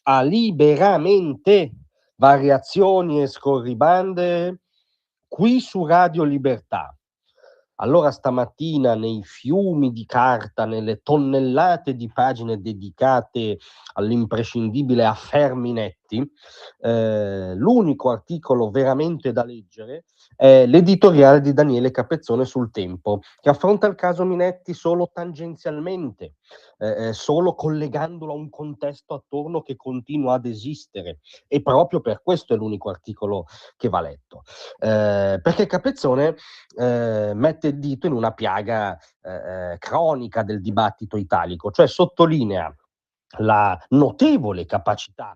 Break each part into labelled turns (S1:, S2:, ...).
S1: a Liberamente, variazioni e scorribande, qui su Radio Libertà. Allora stamattina nei fiumi di carta, nelle tonnellate di pagine dedicate all'imprescindibile Affair Minetti, l'unico articolo veramente da leggere è l'editoriale di Daniele Capezzone sul Tempo, che affronta il caso Minetti solo tangenzialmente, solo collegandolo a un contesto attorno che continua ad esistere, e proprio per questo è l'unico articolo che va letto. Perché Capezzone mette il dito in una piaga cronica del dibattito italico, cioè sottolinea la notevole capacità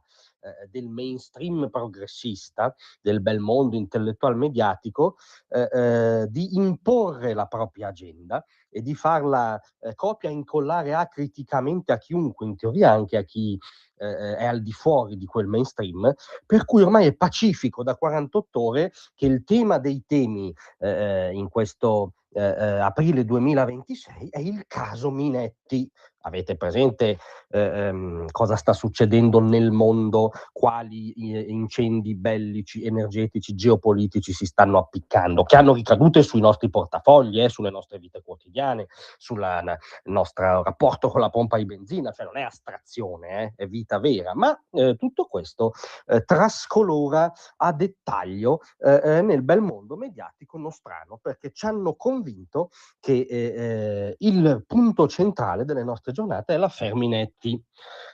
S1: del mainstream progressista, del bel mondo intellettual mediatico, di imporre la propria agenda e di farla copia e incollare acriticamente a chiunque, in teoria anche a chi è al di fuori di quel mainstream, per cui ormai è pacifico da 48 ore che il tema dei temi in questo aprile 2026 è il caso Minetti. Avete presente cosa sta succedendo nel mondo, quali incendi bellici, energetici, geopolitici si stanno appiccando, che hanno ricadute sui nostri portafogli, sulle nostre vite quotidiane, sul nostro rapporto con la pompa di benzina, cioè non è astrazione, è vita vera, ma tutto questo trascolora a dettaglio nel bel mondo mediatico nostrano, perché ci hanno convinto che il punto centrale delle nostre giornate è l'affair Minetti,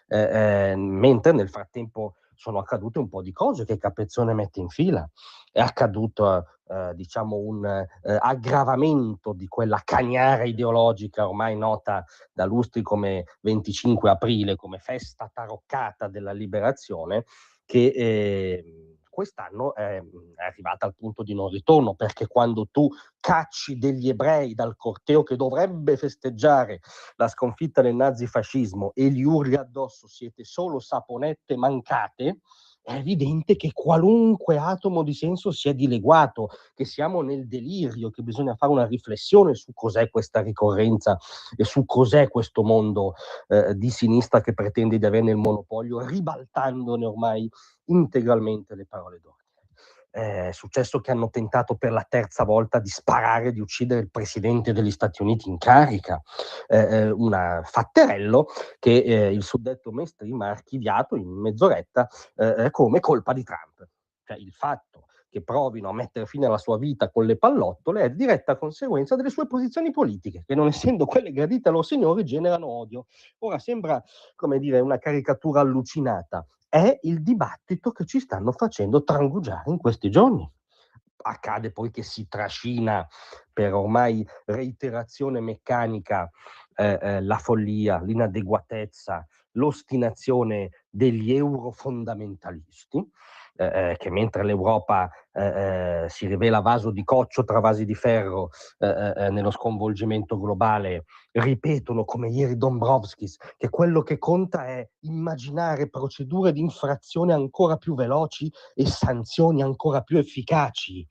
S1: mentre nel frattempo sono accadute un po' di cose che Capezzone mette in fila. È accaduto diciamo un aggravamento di quella cagnara ideologica ormai nota da lustri come 25 aprile, come festa taroccata della liberazione, che quest'anno è arrivata al punto di non ritorno, perché quando tu cacci degli ebrei dal corteo che dovrebbe festeggiare la sconfitta del nazifascismo e gli urli addosso siete solo saponette mancate, è evidente che qualunque atomo di senso si è dileguato, che siamo nel delirio, che bisogna fare una riflessione su cos'è questa ricorrenza e su cos'è questo mondo di sinistra che pretende di averne il monopolio, ribaltandone ormai integralmente le parole d'ordine. È successo che hanno tentato per la terza volta di sparare, di uccidere il presidente degli Stati Uniti in carica, un fatterello che il suddetto mainstream ha archiviato in mezz'oretta come colpa di Trump. Cioè il fatto che provino a mettere fine alla sua vita con le pallottole è diretta conseguenza delle sue posizioni politiche, che non essendo quelle gradite a loro signori generano odio. Ora sembra, come dire, una caricatura allucinata, è il dibattito che ci stanno facendo trangugiare in questi giorni. Accade poi che si trascina per ormai reiterazione meccanica la follia, l'inadeguatezza, l'ostinazione degli eurofondamentalisti, che mentre l'Europa si rivela vaso di coccio tra vasi di ferro nello sconvolgimento globale, ripetono come ieri Dombrovskis che quello che conta è immaginare procedure di infrazione ancora più veloci e sanzioni ancora più efficaci.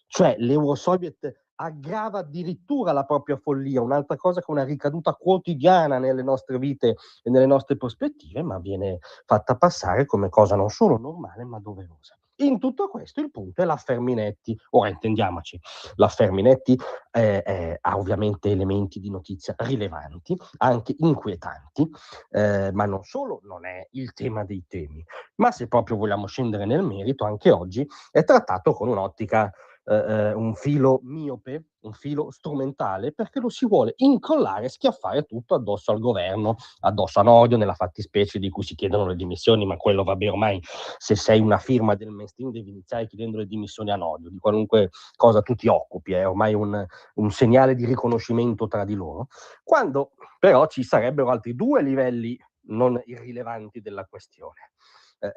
S1: Cioè l'Eurosoviet aggrava addirittura la propria follia, un'altra cosa che una ricaduta quotidiana nelle nostre vite e nelle nostre prospettive, ma viene fatta passare come cosa non solo normale ma doverosa. In tutto questo il punto è l'affair Minetti. Ora intendiamoci, l'affair Minetti ha ovviamente elementi di notizia rilevanti, anche inquietanti, ma non solo non è il tema dei temi, ma se proprio vogliamo scendere nel merito, anche oggi è trattato con un'ottica un filo miope, un filo strumentale, perché lo si vuole incollare e schiaffare tutto addosso al governo, addosso a Nordio, nella fattispecie di cui si chiedono le dimissioni, ma quello vabbè ormai se sei una firma del mainstream devi iniziare chiedendo le dimissioni a Nordio, di qualunque cosa tu ti occupi, è ormai un segnale di riconoscimento tra di loro, quando però ci sarebbero altri due livelli non irrilevanti della questione.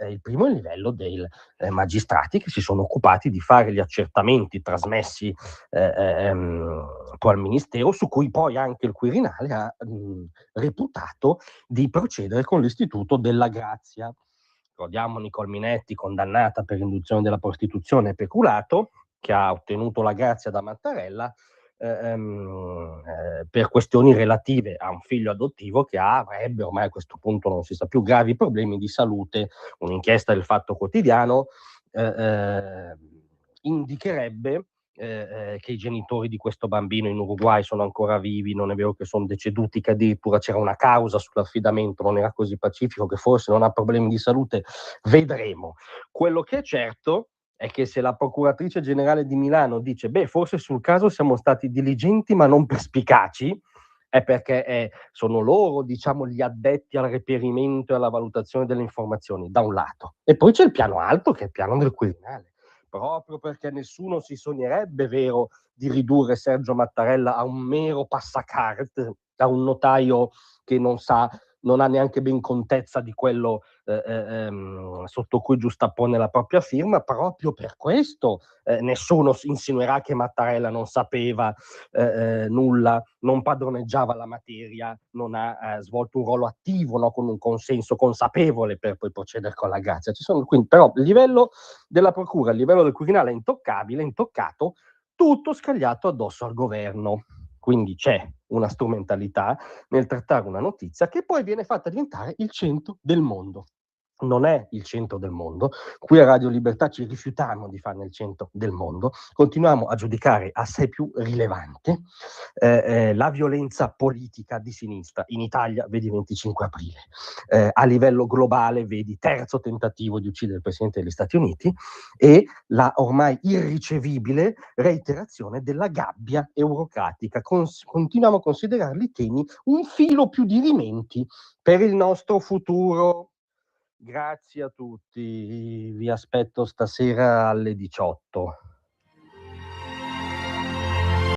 S1: Il primo è il livello dei magistrati che si sono occupati di fare gli accertamenti trasmessi poi al Ministero, su cui poi anche il Quirinale ha reputato di procedere con l'istituto della grazia. Ricordiamo Nicole Minetti, condannata per induzione della prostituzione e peculato, che ha ottenuto la grazia da Mattarella, per questioni relative a un figlio adottivo che avrebbe, ormai a questo punto non si sa più, gravi problemi di salute. Un'inchiesta del Fatto Quotidiano indicherebbe che i genitori di questo bambino in Uruguay sono ancora vivi, non è vero che sono deceduti, che addirittura c'era una causa sull'affidamento, non era così pacifico, che forse non ha problemi di salute, vedremo. Quello che è certo è che se la procuratrice generale di Milano dice forse sul caso siamo stati diligenti ma non perspicaci, è perché sono loro, diciamo, gli addetti al reperimento e alla valutazione delle informazioni, da un lato. E poi c'è il piano alto, che è il piano del Quirinale, proprio perché nessuno si sognerebbe, vero, di ridurre Sergio Mattarella a un mero passacarte, a un notaio che non ha neanche ben contezza di quello sotto cui giustappone la propria firma. Proprio per questo nessuno insinuerà che Mattarella non sapeva nulla, non padroneggiava la materia, non ha svolto un ruolo attivo, no, con un consenso consapevole per poi procedere con la grazia. Quindi, però il livello della procura, il livello del Quirinale è intoccabile, intoccato, tutto scagliato addosso al governo. Quindi c'è una strumentalità nel trattare una notizia che poi viene fatta diventare il centro del mondo. Non è il centro del mondo. Qui a Radio Libertà ci rifiutiamo di farne il centro del mondo, continuiamo a giudicare assai più rilevante la violenza politica di sinistra. In Italia vedi 25 aprile, a livello globale vedi terzo tentativo di uccidere il Presidente degli Stati Uniti e la ormai irricevibile reiterazione della gabbia eurocratica. Continuiamo a considerarli temi un filo più dirimenti per il nostro futuro. Grazie a tutti, vi aspetto stasera alle 18.